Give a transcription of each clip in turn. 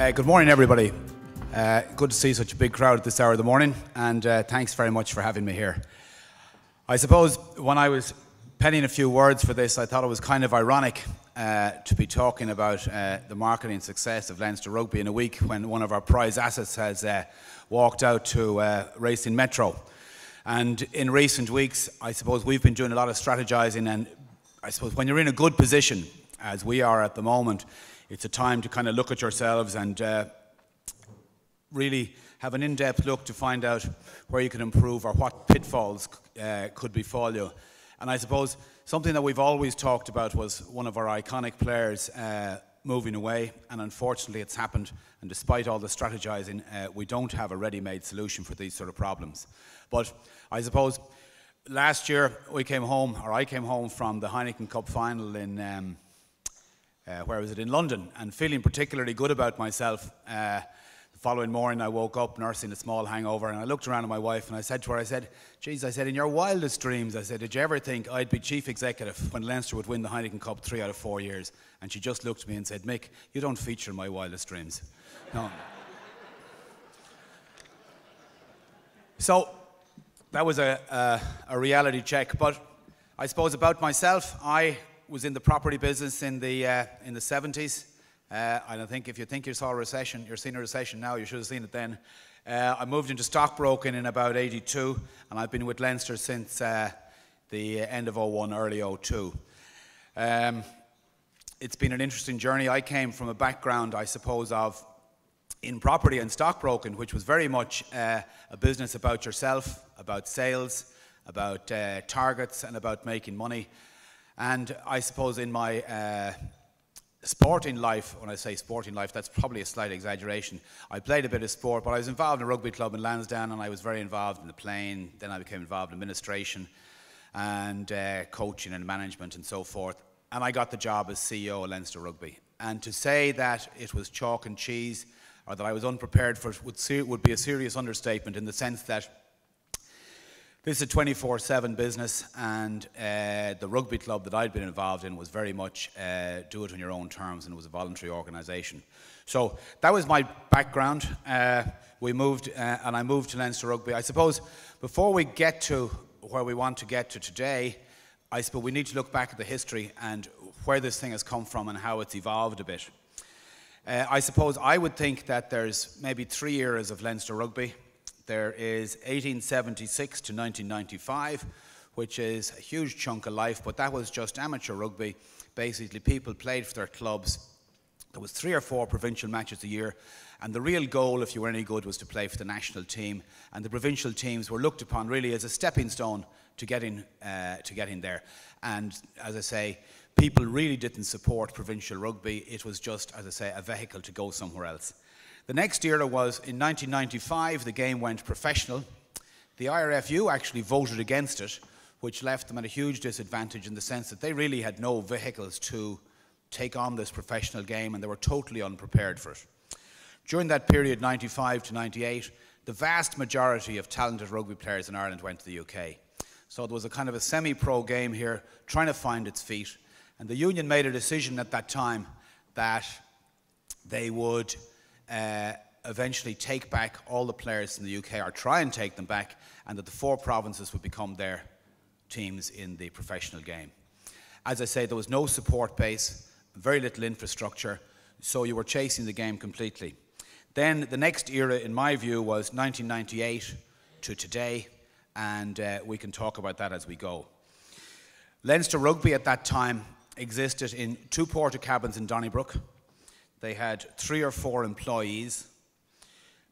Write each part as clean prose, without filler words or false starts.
Good morning, everybody. Good to see such a big crowd at this hour of the morning, and thanks very much for having me here. I suppose when I was penning a few words for this, I thought it was kind of ironic to be talking about the marketing success of Leinster Rugby in a week when one of our prize assets has walked out to Racing Metro. And in recent weeks, I suppose we've been doing a lot of strategizing, and I suppose when you're in a good position, as we are at the moment, it's a time to kind of look at yourselves and really have an in-depth look to find out where you can improve or what pitfalls could befall you. And I suppose something that we've always talked about was one of our iconic players moving away, and unfortunately it's happened. And despite all the strategizing, we don't have a ready-made solution for these sort of problems. But I suppose last year I came home from the Heineken Cup final in where was it? In London, and feeling particularly good about myself. The following morning I woke up nursing a small hangover, and I looked around at my wife and I said to her, geez, I said, in your wildest dreams, I said, did you ever think I'd be chief executive when Leinster would win the Heineken Cup 3 out of 4 years? And she just looked at me and said, Mick, you don't feature in my wildest dreams. No. So that was a reality check. But I suppose about myself, I was in the property business in the 70s. I think if you think you saw a recession, you're seeing a recession now, you should have seen it then. I moved into stockbroking in about 82, and I've been with Leinster since the end of 01, early 02. It's been an interesting journey. I came from a background, I suppose, of in property and stockbroking, which was very much a business about yourself, about sales, about targets, and about making money. And I suppose in my sporting life, when I say sporting life, that's probably a slight exaggeration. I played a bit of sport, but I was involved in a rugby club in Lansdowne, and I was very involved in the playing. Then I became involved in administration and coaching and management and so forth. And I got the job as CEO of Leinster Rugby. And to say that it was chalk and cheese, or that I was unprepared for it, would be a serious understatement, in the sense that this is a 24/7 business, and the rugby club that I'd been involved in was very much do it on your own terms, and it was a voluntary organisation. So that was my background. We moved, and I moved to Leinster Rugby. I suppose before we get to where we want to get to today, I suppose we need to look back at the history and where this thing has come from and how it's evolved a bit. I suppose I would think that there's maybe 3 eras of Leinster Rugby. There is 1876 to 1995, which is a huge chunk of life, but that was just amateur rugby. Basically, people played for their clubs. There was 3 or 4 provincial matches a year, and the real goal, if you were any good, was to play for the national team. And the provincial teams were looked upon really as a stepping stone to getting there. And as I say, people really didn't support provincial rugby. It was just, as I say, a vehicle to go somewhere else. The next era was in 1995, the game went professional. The IRFU actually voted against it, which left them at a huge disadvantage in the sense that they really had no vehicles to take on this professional game, and they were totally unprepared for it. During that period, 95 to 98, the vast majority of talented rugby players in Ireland went to the UK. So there was a kind of a semi-pro game here, trying to find its feet. And the union made a decision at that time that they would eventually take back all the players from the UK, or try and take them back, and that the 4 provinces would become their teams in the professional game. As I say, there was no support base, very little infrastructure, so you were chasing the game completely. Then the next era, in my view, was 1998 to today, and we can talk about that as we go. Leinster Rugby at that time existed in 2 porta cabins in Donnybrook. They had 3 or 4 employees,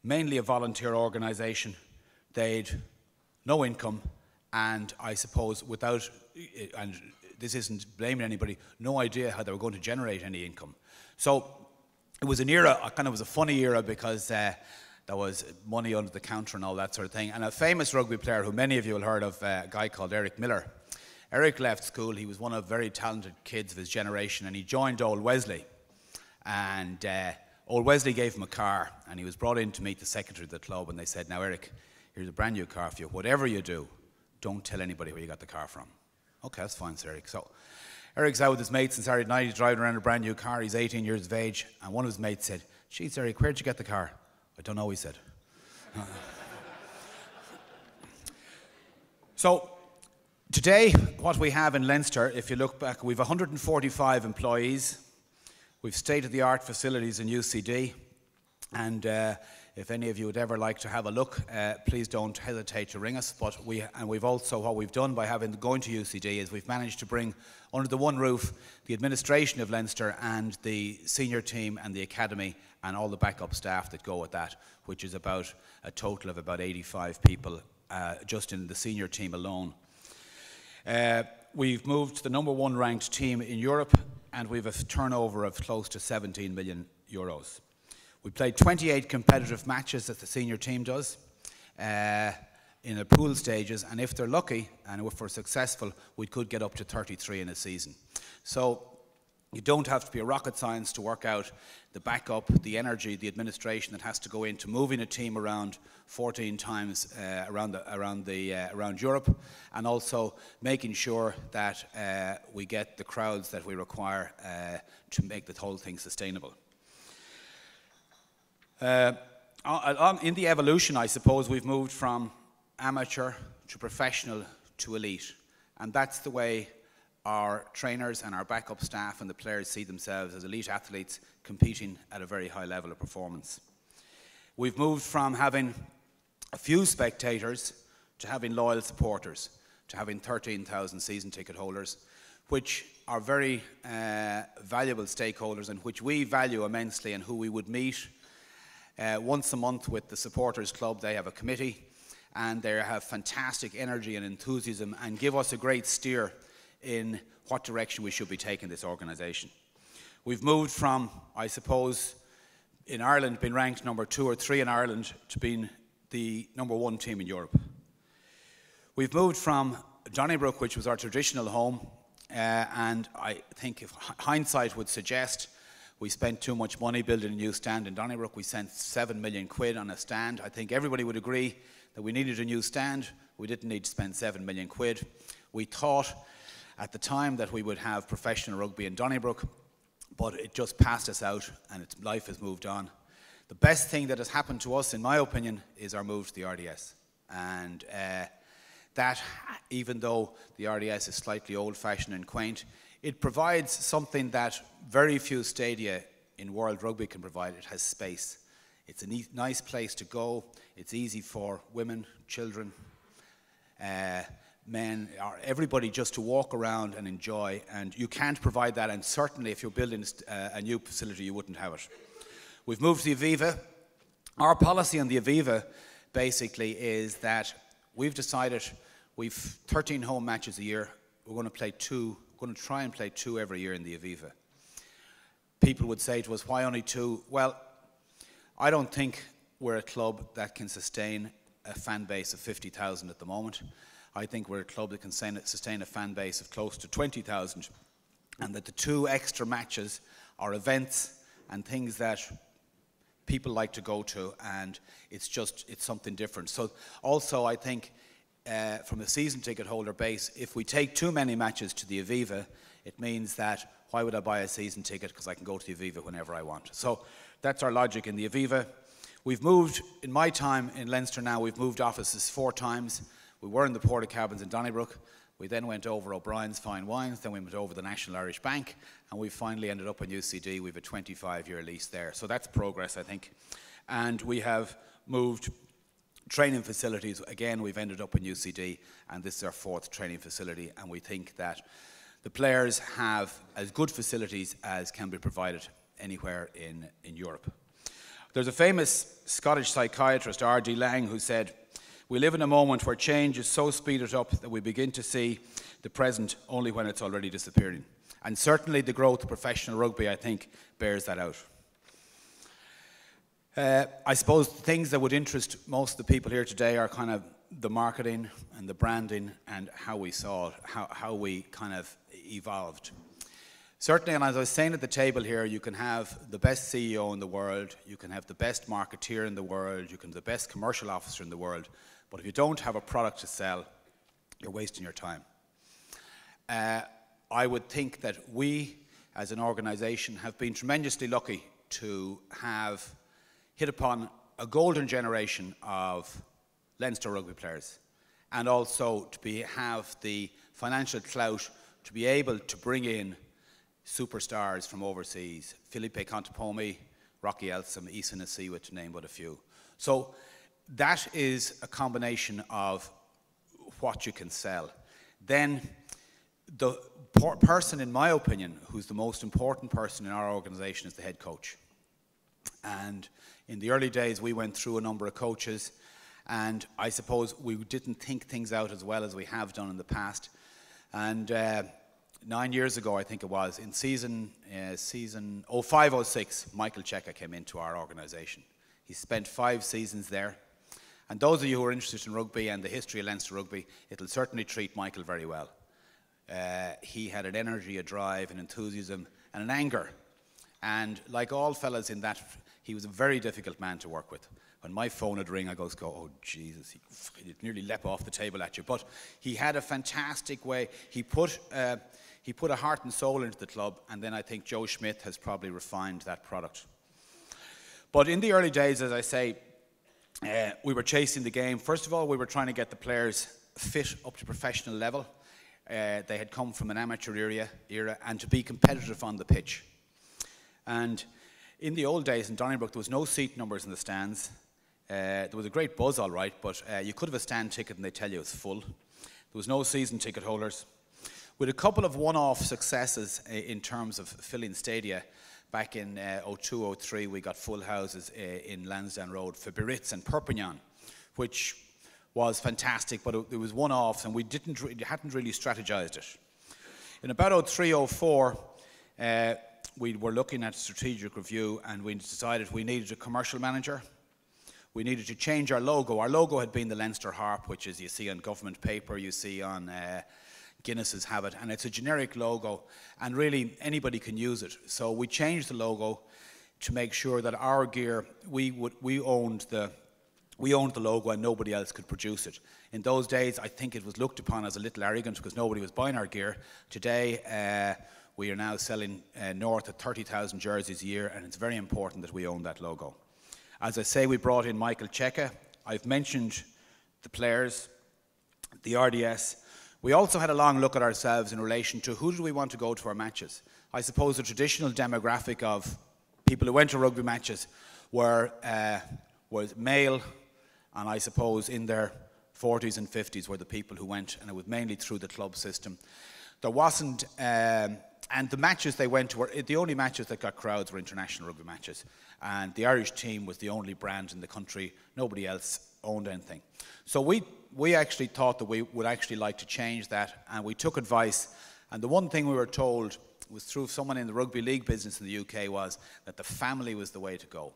mainly a volunteer organisation. They'd no income, and I suppose without, and this isn't blaming anybody, no idea how they were going to generate any income. So it was an era, kind of was a funny era, because there was money under the counter and all that sort of thing. And a famous rugby player who many of you will have heard of, a guy called Eric Miller. Eric left school. He was one of very talented kids of his generation, and he joined Old Wesley. And Old Wesley gave him a car, and he was brought in to meet the secretary of the club, and they said, now Eric, here's a brand new car for you. Whatever you do, don't tell anybody where you got the car from. Okay, that's fine, Sir Eric. So Eric's out with his mates on Saturday night. He's driving around a brand new car. He's 18 years of age, and one of his mates said, "Geez, Eric, where'd you get the car?" "I don't know," he said. So today, what we have in Leinster, if you look back, we've 145 employees. We've state-of-the-art facilities in UCD. And if any of you would ever like to have a look, please don't hesitate to ring us. But we've also, what we've done by going to UCD is we've managed to bring under the one roof the administration of Leinster and the senior team and the academy and all the backup staff that go with that, which is about a total of about 85 people just in the senior team alone. We've moved to the number one ranked team in Europe, and we've a turnover of close to 17 million euros. We played 28 competitive matches, as the senior team does, in the pool stages, and if they're lucky and if we're successful, we could get up to 33 in a season. So you don't have to be a rocket science to work out the backup, the energy, the administration that has to go into moving a team around 14 times around Europe, and also making sure that we get the crowds that we require to make the whole thing sustainable. In the evolution, I suppose, we've moved from amateur to professional to elite, and that's the way our trainers and our backup staff and the players see themselves, as elite athletes competing at a very high level of performance. We've moved from having a few spectators to having loyal supporters, to having 13,000 season ticket holders, which are very valuable stakeholders and which we value immensely, and who we would meet once a month with the supporters club. They have a committee and they have fantastic energy and enthusiasm and give us a great steer in what direction we should be taking this organisation. We've moved from, I suppose, in Ireland being ranked number 2 or 3 in Ireland to being the number 1 team in Europe. We've moved from Donnybrook, which was our traditional home, and I think if hindsight would suggest we spent too much money building a new stand in Donnybrook. We spent 7 million quid on a stand. I think everybody would agree that we needed a new stand. We didn't need to spend 7 million quid. We thought at the time that we would have professional rugby in Donnybrook, but it just passed us out and life has moved on. The best thing that has happened to us, in my opinion, is our move to the RDS. And that, even though the RDS is slightly old-fashioned and quaint, it provides something that very few stadia in world rugby can provide. It has space. It's a nice place to go. It's easy for women, children, men, everybody just to walk around and enjoy. And you can't provide that, and certainly if you're building a new facility, you wouldn't have it. We've moved to the Aviva. Our policy on the Aviva basically is that we've decided we've 13 home matches a year. We're going to play 2. We're going to try and play 2 every year in the Aviva. People would say to us, why only 2? Well, I don't think we're a club that can sustain a fan base of 50,000 at the moment. I think we're a club that can sustain a fan base of close to 20,000, and that the 2 extra matches are events and things that people like to go to, and it's something different. So also I think from a season ticket holder base, if we take too many matches to the Aviva, it means that why would I buy a season ticket, because I can go to the Aviva whenever I want. So that's our logic in the Aviva. We've moved, in my time in Leinster now, we've moved offices 4 times. We were in the Porta Cabins in Donnybrook. We then went over O'Brien's Fine Wines, then we went over the National Irish Bank, and we finally ended up in UCD. We have a 25-year lease there. So that's progress, I think. And we have moved training facilities. Again, we've ended up in UCD, and this is our 4th training facility, and we think that the players have as good facilities as can be provided anywhere in Europe. There's a famous Scottish psychiatrist, R.D. Laing, who said, "We live in a moment where change is so speeded up that we begin to see the present only when it's already disappearing." And certainly the growth of professional rugby, I think, bears that out. I suppose things that would interest most of the people here today are kind of the marketing and the branding and how we saw it, how we kind of evolved. Certainly, and as I was saying at the table here, you can have the best CEO in the world, you can have the best marketeer in the world, you can have the best commercial officer in the world, but if you don't have a product to sell, you're wasting your time. I would think that we, as an organisation, have been tremendously lucky to have hit upon a golden generation of Leinster Rugby players, and also to have the financial clout to be able to bring in superstars from overseas, Felipe Contepomi, Rocky Elsom, Issa Nasiwa, to name but a few. So that is a combination of what you can sell. Then the person, in my opinion, who's the most important person in our organisation is the head coach. And in the early days, we went through a number of coaches, and I suppose we didn't think things out as well as we have done in the past. And 9 years ago, I think it was, in season 05-06, Michael Cheika came into our organisation. He spent 5 seasons there. And those of you who are interested in rugby and the history of Leinster Rugby, it'll certainly treat Michael very well. He had an energy, a drive, an enthusiasm, and an anger. And like all fellas in that, he was a very difficult man to work with. When my phone would ring, I go, oh, Jesus, he'd nearly leap off the table at you. But he had a fantastic way. He put a heart and soul into the club, and then I think Joe Schmidt has probably refined that product. But in the early days, as I say, we were chasing the game. First of all, we were trying to get the players fit up to professional level. They had come from an amateur era, and to be competitive on the pitch. And in the old days in Donnybrook, there was no seat numbers in the stands. There was a great buzz, all right, but you could have a stand ticket and they tell you it's full. There was no season ticket holders. With a couple of one-off successes in terms of filling stadia, back in 02-03, we got full houses in Lansdowne Road for Biarritz and Perpignan, which was fantastic, but it was one-offs, and we hadn't really strategized it. In about 03-04, we were looking at strategic review, and we decided we needed a commercial manager. We needed to change our logo. Our logo had been the Leinster Harp, which is you see on government paper, you see on Guinness's have it, and it's a generic logo, and really anybody can use it. So we changed the logo to make sure that our gear, we owned the logo and nobody else could produce it. In those days, I think it was looked upon as a little arrogant because nobody was buying our gear. Today, we are now selling north of 30,000 jerseys a year, and it's very important that we own that logo. As I say, we brought in Michael Cheika. I've mentioned the players, the RDS. We also had a long look at ourselves in relation to who do we want to go to our matches. I suppose the traditional demographic of people who went to rugby matches was male, and I suppose in their 40s and 50s were the people who went, and it was mainly through the club system. There wasn't, and the matches they went to, the only matches that got crowds were international rugby matches, and the Irish team was the only brand in the country. Nobody else owned anything. So we actually thought that we would actually like to change that, and we took advice, and the one thing we were told was through someone in the rugby league business in the UK was that the family was the way to go,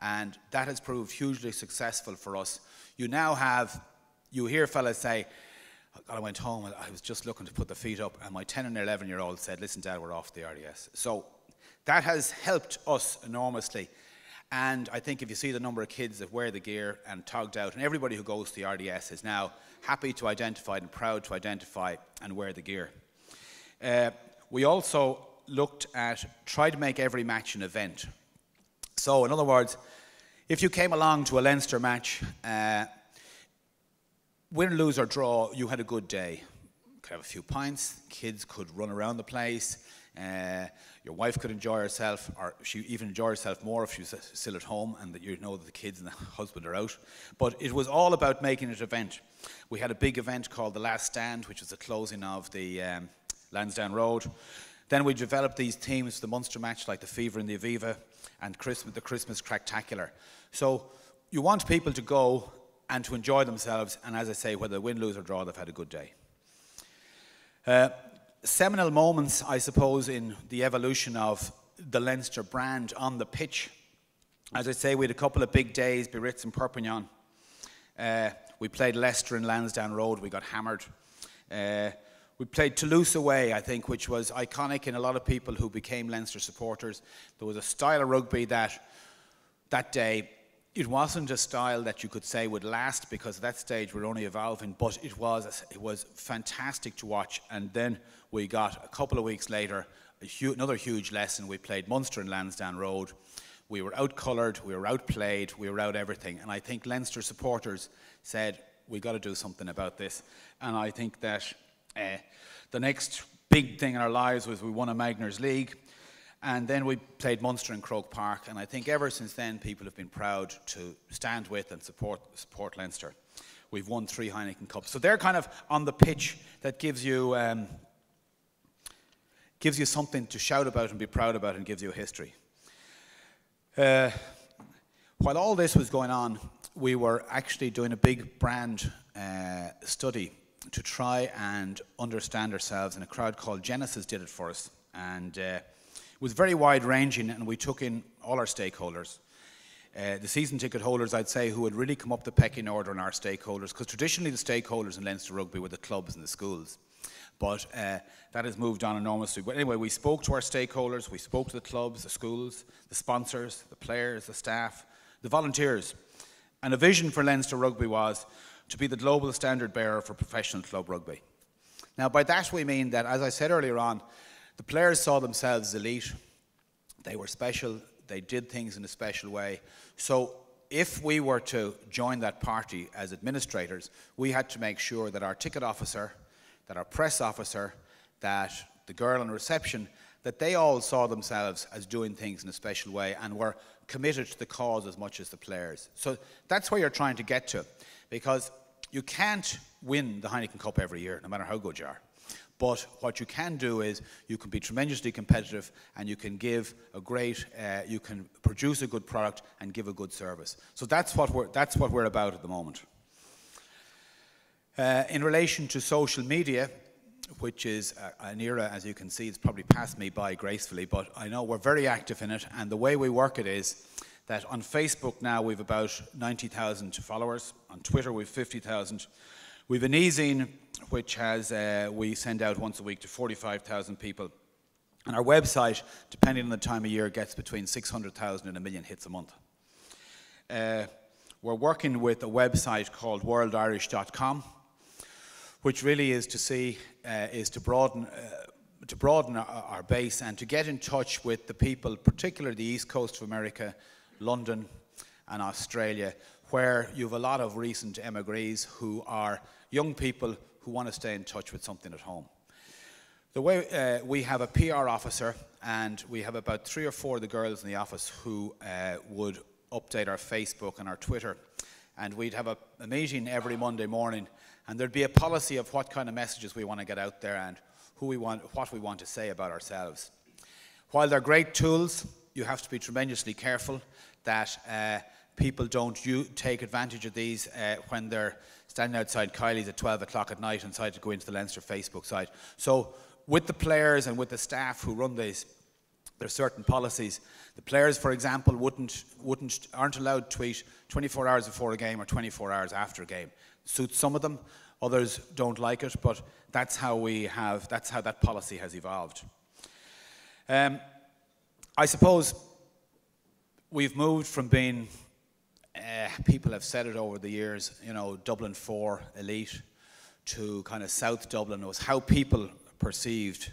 and that has proved hugely successful for us. You hear fellas say, God, I went home and I was just looking to put the feet up, and my 10 and 11-year-old said, listen, Dad, we're off the RDS. So that has helped us enormously. And I think if you see the number of kids that wear the gear and togged out, and everybody who goes to the RDS is now happy to identify and proud to identify and wear the gear. We also tried to make every match an event. So in other words, if you came along to a Leinster match, win, lose or draw, you had a good day. You could have a few pints, kids could run around the place, your wife could enjoy herself, or she even enjoy herself more if she was still at home and that you know that the kids and the husband are out. But it was all about making it an event. We had a big event called The Last Stand, which was the closing of the Lansdowne Road. Then we developed these themes for the Munster match, like the Fever and the Aviva, and the Christmas Cracktacular. So you want people to go and to enjoy themselves, and as I say, whether they win, lose or draw, they've had a good day. Seminal moments, I suppose, in the evolution of the Leinster brand on the pitch. As I say, we had a couple of big days, Biarritz and Perpignan. We played Leicester in Lansdowne Road, we got hammered. We played Toulouse away, I think, which was iconic in a lot of people who became Leinster supporters. There was a style of rugby that day, it wasn't a style that you could say would last, because at that stage we're only evolving, but it was fantastic to watch. And then we got, a couple of weeks later, another huge lesson. We played Munster in Lansdowne Road. we were out-coloured, we were outplayed, we were out everything. And I think Leinster supporters said, we got to do something about this. And I think that the next big thing in our lives was we won a Magners League, and then we played Munster in Croke Park. And I think ever since then, people have been proud to stand with and support Leinster. We've won 3 Heineken Cups. So they're kind of on the pitch that gives you something to shout about and be proud about, and gives you a history. While all this was going on, we were actually doing a big brand study to try and understand ourselves, and a crowd called Genesis did it for us. And it was very wide-ranging, and we took in all our stakeholders. The season ticket holders, I'd say, who had really come up the pecking order in our stakeholders, because traditionally the stakeholders in Leinster Rugby were the clubs and the schools. But that has moved on enormously. But anyway, we spoke to our stakeholders, we spoke to the clubs, the schools, the sponsors, the players, the staff, the volunteers. And a vision for Leinster Rugby was to be the global standard bearer for professional club rugby. Now, by that we mean that, as I said earlier on, the players saw themselves as elite. They were special. They did things in a special way. So if we were to join that party as administrators, we had to make sure that our ticket officer, that our press officer, that the girl in reception, that they all saw themselves as doing things in a special way and were committed to the cause as much as the players. So that's where you're trying to get to, because you can't win the Heineken Cup every year, no matter how good you are. But what you can do is you can be tremendously competitive, and you can give a great, you can produce a good product and give a good service. So that's what we're about at the moment. In relation to social media, which is an era, as you can see, it's probably passed me by gracefully, but I know we're very active in it, and the way we work it is that on Facebook now we've about 90,000 followers, on Twitter we've 50,000, we've an e-zine which has, we send out once a week to 45,000 people, and our website, depending on the time of year, gets between 600,000 and 1 million hits a month. We're working with a website called worldirish.com, which really is to broaden our base and to get in touch with the people, particularly the East Coast of America, London and Australia, where you have a lot of recent emigres who are young people who want to stay in touch with something at home. The way we have a PR officer, and we have about 3 or 4 of the girls in the office who would update our Facebook and our Twitter, and we'd have a meeting every Monday morning, and there'd be a policy of what kind of messages we want to get out there and what we want to say about ourselves. While they're great tools, you have to be tremendously careful that people don't take advantage of these when they're standing outside Kylie's at 12 o'clock at night and decide to go into the Leinster Facebook site. So with the players and with the staff who run these, there are certain policies. The players, for example, aren't allowed to tweet 24 hours before a game or 24 hours after a game. Suits some of them, others don't like it, but that's how that policy has evolved. I suppose we've moved from being, people have said it over the years, you know, Dublin 4 elite, to kind of South Dublin. It was how people perceived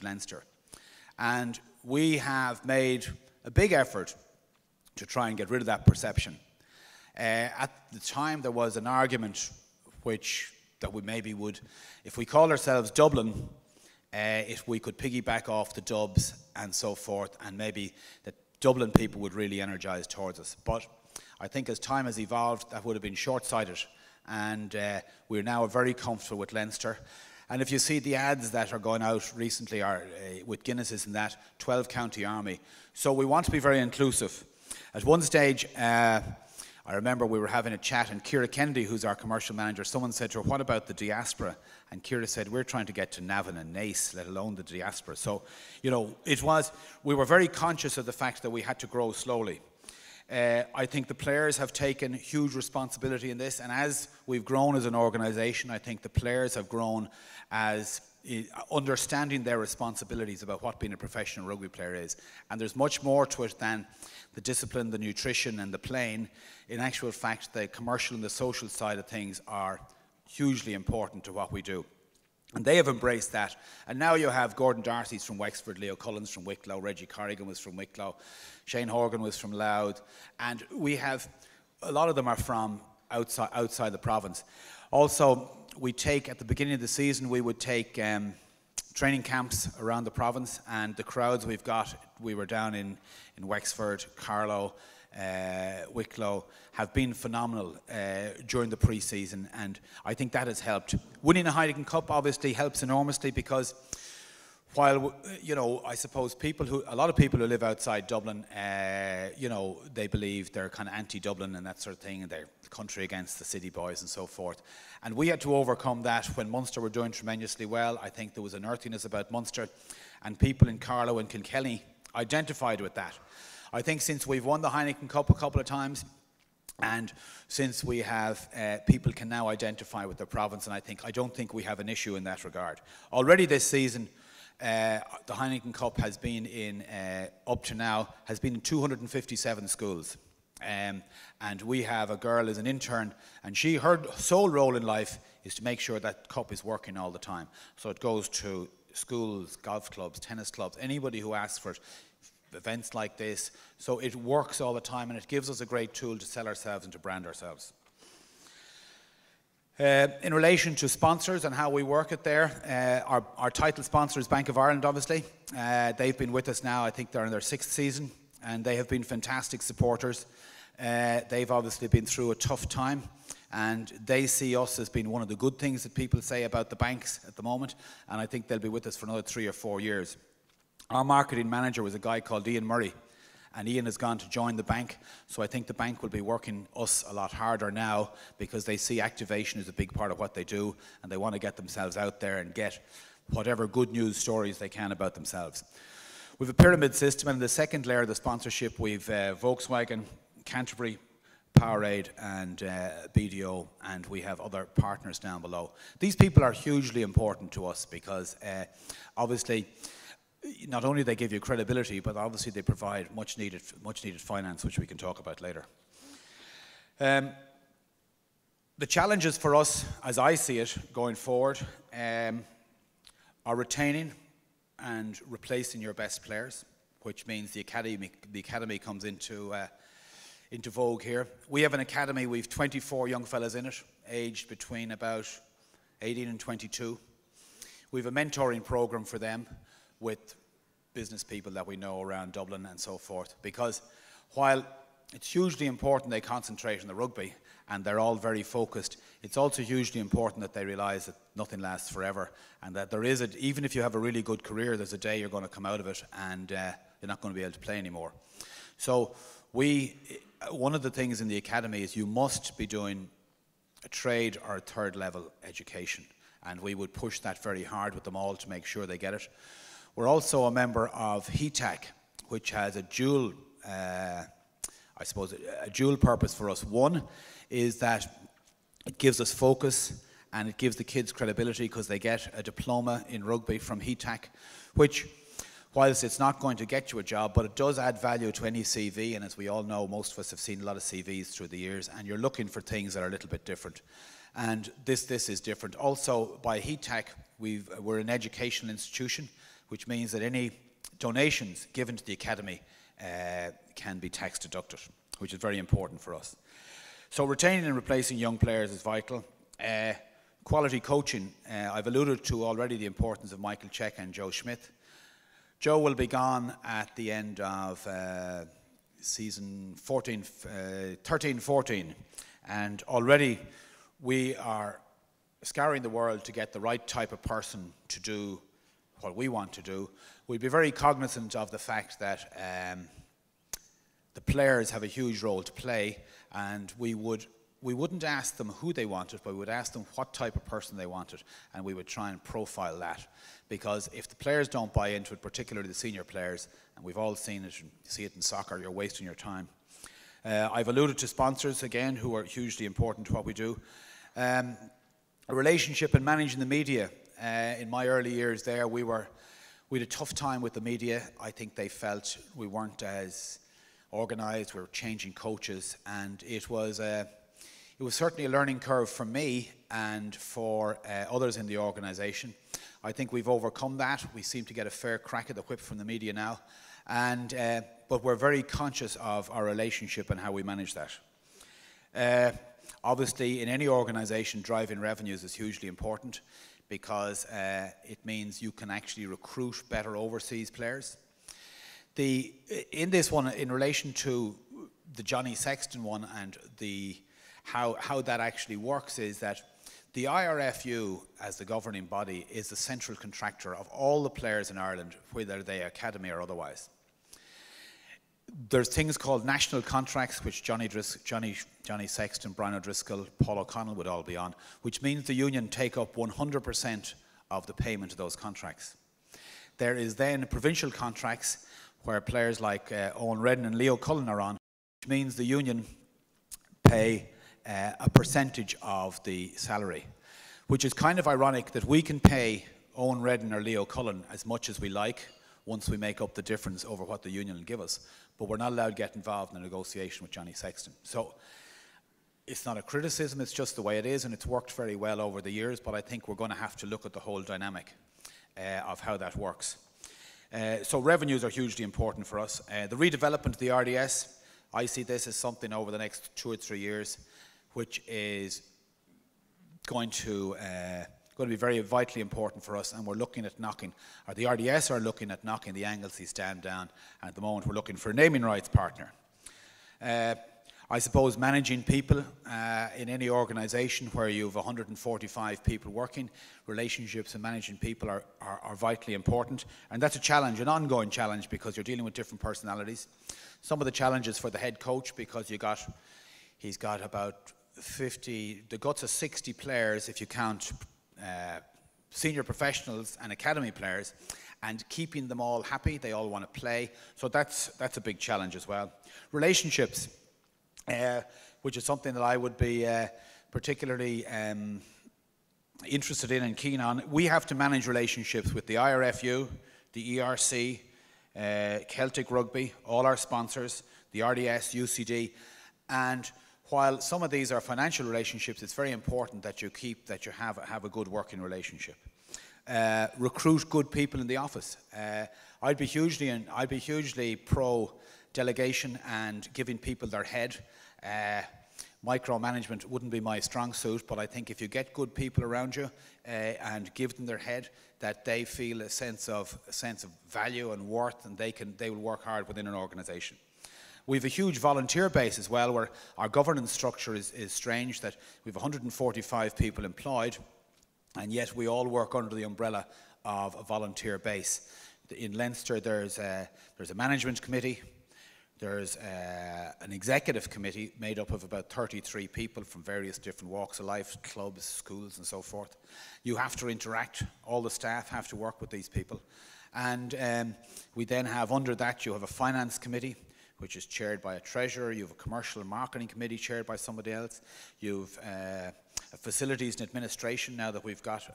Leinster. And we have made a big effort to try and get rid of that perception. At the time, there was an argument that we maybe would, if we called ourselves Dublin, if we could piggyback off the Dubs and so forth, and maybe the Dublin people would really energise towards us. But I think as time has evolved, that would have been short-sighted, and we're now very comfortable with Leinster. And if you see the ads that are going out recently are with Guinness's and that 12-county army. So we want to be very inclusive. At one stage, I remember we were having a chat, and Ciara Kennedy, who's our commercial manager, someone said to her, what about the diaspora? And Ciara said, we're trying to get to Navan and Naas, let alone the diaspora. So, you know, we were very conscious of the fact that we had to grow slowly. I think the players have taken huge responsibility in this, and as we've grown as an organisation, I think the players have grown as understanding their responsibilities about what being a professional rugby player is. And there's much more to it than the discipline, the nutrition and the playing. In actual fact, the commercial and the social side of things are hugely important to what we do. And they have embraced that. And now you have Gordon Darcy's from Wexford, Leo Cullens from Wicklow, Reggie Corrigan was from Wicklow, Shane Horgan was from Louth. And we have, a lot of them are from outside the province. Also, we take, at the beginning of the season, we would take training camps around the province, and the crowds we've got, we were down in Wexford, Carlow, Wicklow, have been phenomenal during the pre-season, and I think that has helped. Winning a Heineken Cup obviously helps enormously, because while, you know, I suppose a lot of people who live outside Dublin, you know, they believe they're kind of anti-Dublin and that sort of thing, and they're the country against the city boys and so forth. And we had to overcome that when Munster were doing tremendously well. I think there was an earthiness about Munster, and people in Carlow and Kilkenny identified with that. I think since we've won the Heineken Cup a couple of times, and since we have, people can now identify with their province, and I don't think we have an issue in that regard. Already this season, the Heineken Cup has been in, up to now, has been in 257 schools. And we have a girl as an intern, and her sole role in life is to make sure that cup is working all the time. So it goes to schools, golf clubs, tennis clubs, anybody who asks for it, events like this. So it works all the time, and it gives us a great tool to sell ourselves and to brand ourselves. In relation to sponsors and how we work it there, our title sponsor is Bank of Ireland, obviously. They've been with us now, I think they're in their 6th season, and they have been fantastic supporters. They've obviously been through a tough time, and they see us as being one of the good things that people say about the banks at the moment, and I think they'll be with us for another 3 or 4 years. Our marketing manager was a guy called Ian Murray, and Ian has gone to join the bank, so I think the bank will be working us a lot harder now, because they see activation as a big part of what they do, and they want to get themselves out there and get whatever good news stories they can about themselves. We have a pyramid system, and in the second layer of the sponsorship we've Volkswagen, Canterbury, Powerade and BDO, and we have other partners down below. These people are hugely important to us, because obviously not only they give you credibility, but obviously they provide much needed finance, which we can talk about later. The challenges for us, as I see it, going forward, are retaining and replacing your best players, which means the academy comes into vogue here. We have an academy, we've 24 young fellas in it, aged between about 18 and 22. We have a mentoring program for them with business people that we know around Dublin and so forth, because while it's hugely important they concentrate on the rugby and they're all very focused, it's also hugely important that they realise that nothing lasts forever, and that there is even if you have a really good career, there's a day you're going to come out of it and you're not going to be able to play anymore. So one of the things in the academy is you must be doing a trade or a third level education, and we would push that very hard with them all to make sure they get it. We're also a member of HETAC, which has a dual, I suppose, a dual purpose for us. One is that it gives us focus and it gives the kids credibility, because they get a diploma in rugby from HETAC, which, whilst it's not going to get you a job, but it does add value to any CV, and as we all know, most of us have seen a lot of CVs through the years, and you're looking for things that are a little bit different. And this is different. Also, by HETAC, we're an educational institution, which means that any donations given to the academy can be tax deducted, which is very important for us. So retaining and replacing young players is vital. Quality coaching, I've alluded to already the importance of Michael Check and Joe Smith. Joe will be gone at the end of season 13-14, and already we are scouring the world to get the right type of person to do what we want to do. We'd be very cognizant of the fact that the players have a huge role to play, and we wouldn't ask them who they wanted, but we would ask them what type of person they wanted, and we would try and profile that. Because if the players don't buy into it, particularly the senior players, and we've all seen it, you see it in soccer, you're wasting your time. I've alluded to sponsors again, who are hugely important to what we do. A relationship in managing the media. In my early years there, we had a tough time with the media. I think they felt we weren't as organised, we were changing coaches, and it was It was certainly a learning curve for me and for others in the organisation. I think we've overcome that. We seem to get a fair crack at the whip from the media now, but we're very conscious of our relationship and how we manage that. Obviously, in any organisation, driving revenues is hugely important because it means you can actually recruit better overseas players. In this one, in relation to the Johnny Sexton one and how that actually works, is that the IRFU, as the governing body, is the central contractor of all the players in Ireland, whether they are academy or otherwise. There's things called national contracts, which Johnny Sexton, Brian O'Driscoll, Paul O'Connell would all be on, which means the union take up 100% of the payment of those contracts. There is then provincial contracts where players like Owen Redden and Leo Cullen are on, which means the union pay a percentage of the salary, which is kind of ironic that we can pay Owen Redden or Leo Cullen as much as we like once we make up the difference over what the union will give us, but we're not allowed to get involved in a negotiation with Johnny Sexton. So it's not a criticism, it's just the way it is, and it's worked very well over the years, but I think we're going to have to look at the whole dynamic of how that works. So revenues are hugely important for us. The redevelopment of the RDS, I see this as something over the next 2 or 3 years which is going to be very vitally important for us, and we're looking at knocking, or the RDS are looking at knocking the Anglesey stand down, and at the moment we're looking for a naming rights partner. I suppose managing people in any organisation where you have 145 people working, relationships and managing people are vitally important, and that's a challenge, an ongoing challenge, because you're dealing with different personalities. Some of the challenges for the head coach, because he's got about 50, the guts of 60 players if you count senior professionals and academy players, and keeping them all happy. They all want to play, so that's a big challenge as well. Relationships, which is something that I would be particularly interested in and keen on. We have to manage relationships with the IRFU, the ERC, Celtic Rugby, all our sponsors, the RDS, UCD, and while some of these are financial relationships, it's very important that you have a good working relationship. Recruit good people in the office. I'd be hugely pro delegation and giving people their head. Micromanagement wouldn't be my strong suit, but I think if you get good people around you and give them their head, that they feel a sense of value and worth, and they will work hard within an organisation. We have a huge volunteer base as well, where our governance structure is strange, that we have 145 people employed, and yet we all work under the umbrella of a volunteer base. In Leinster, there's a management committee, there's an executive committee made up of about 33 people from various different walks of life, clubs, schools and so forth. You have to interact, all the staff have to work with these people. And we then have, under that, you have a finance committee, which is chaired by a treasurer. You have a commercial and marketing committee chaired by somebody else. You've a facilities and administration, now that we've got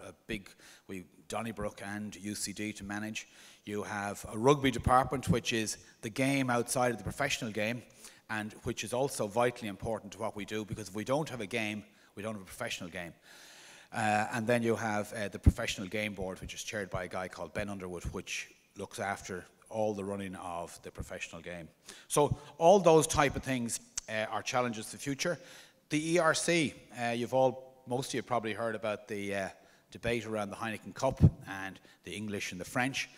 Donnybrook and UCD to manage. You have a rugby department, which is the game outside of the professional game, and which is also vitally important to what we do, because if we don't have a game, we don't have a professional game. And then you have the professional game board, which is chaired by a guy called Ben Underwood, which looks after all the running of the professional game. So all those type of things are challenges to the future. The ERC, most of you have probably heard about the debate around the Heineken Cup and the English and the French.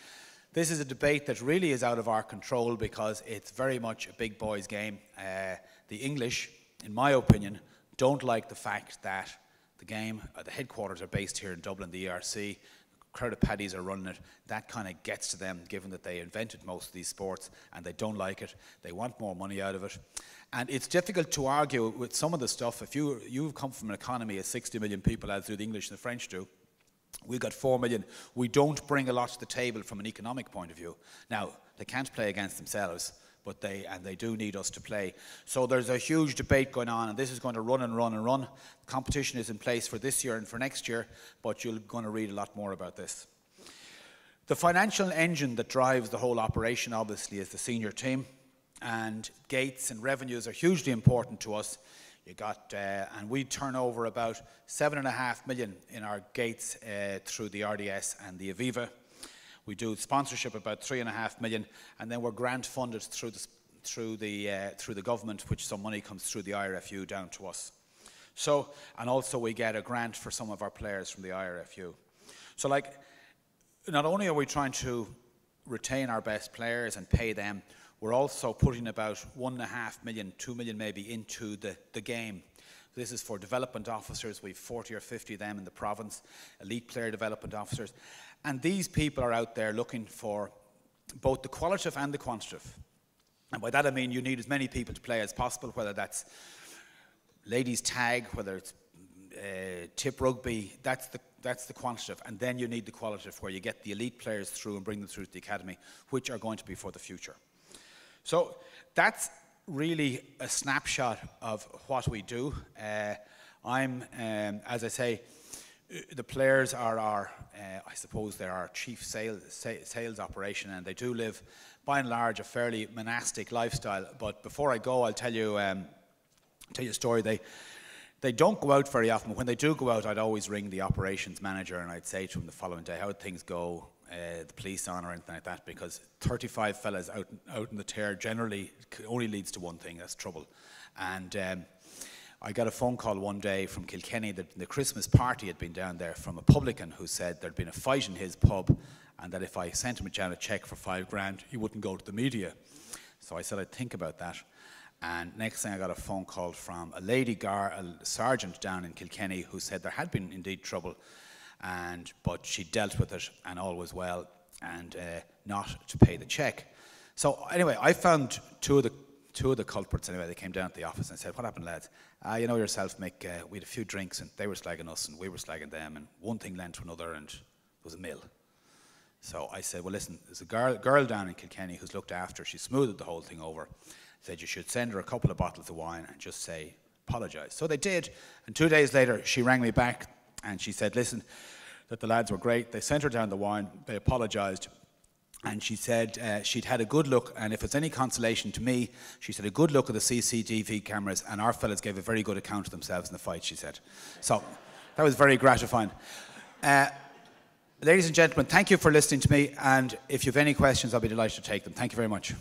This is a debate that really is out of our control, because it's very much a big boys game. The English, in my opinion, don't like the fact that the headquarters are based here in Dublin, the ERC. Crowd of paddies are running it. That kind of gets to them, given that they invented most of these sports, and they don't like it. They want more money out of it. And it's difficult to argue with some of the stuff. If you've come from an economy of 60 million people, as do the English and the French do, we've got 4 million. We don't bring a lot to the table from an economic point of view. Now, they can't play against themselves, but they do need us to play. So there's a huge debate going on, and this is going to run and run and run. Competition is in place for this year and for next year, but you're going to read a lot more about this. The financial engine that drives the whole operation, obviously, is the senior team, and gates and revenues are hugely important to us. And we turn over about 7.5 million in our gates through the RDS and the Aviva. We do sponsorship about 3.5 million, and then we're grant funded through the government, which some money comes through the IRFU down to us. So, and also we get a grant for some of our players from the IRFU. So, like, not only are we trying to retain our best players and pay them, we're also putting about 1.5 million, 2 million maybe, into the game. This is for development officers. We have 40 or 50 of them in the province, elite player development officers. And these people are out there looking for both the qualitative and the quantitative. And by that I mean you need as many people to play as possible, whether that's ladies tag, whether it's tip rugby, that's the quantitative. And then you need the qualitative, where you get the elite players through and bring them through to the academy, which are going to be for the future. So that's really a snapshot of what we do. As I say, the players are our, I suppose they're our chief sales operation, and they do live, by and large, a fairly monastic lifestyle. But before I go, I'll tell you a story. They don't go out very often. When they do go out, I'd always ring the operations manager and I'd say to him the following day, how'd things go, the police on or anything like that, because 35 fellas out in the tear generally only leads to one thing, that's trouble. And I got a phone call one day from Kilkenny that the Christmas party had been down there, from a publican who said there'd been a fight in his pub, and that if I sent him a cheque for $5,000, he wouldn't go to the media. So I said I'd think about that. And next thing I got a phone call from a lady a sergeant down in Kilkenny, who said there had been indeed trouble, but she dealt with it and all was well, and not to pay the cheque. So anyway, I found two of the culprits. Anyway, they came down to the office and said, "What happened, lads? You know yourself, Mick, we had a few drinks and they were slagging us and we were slagging them, and one thing led to another, and there was a mill." So I said, "Well, listen, there's a girl down in Kilkenny who's looked after. She smoothed the whole thing over. Said you should send her a couple of bottles of wine and just say, apologise." So they did, and 2 days later she rang me back and she said, listen, that the lads were great. They sent her down the wine, they apologised, and she said she'd had a good look, and if it's any consolation to me, she said a good look at the CCTV cameras, and our fellas gave a very good account of themselves in the fight, she said. So that was very gratifying. Ladies and gentlemen, thank you for listening to me, and if you have any questions, I'll be delighted to take them. Thank you very much.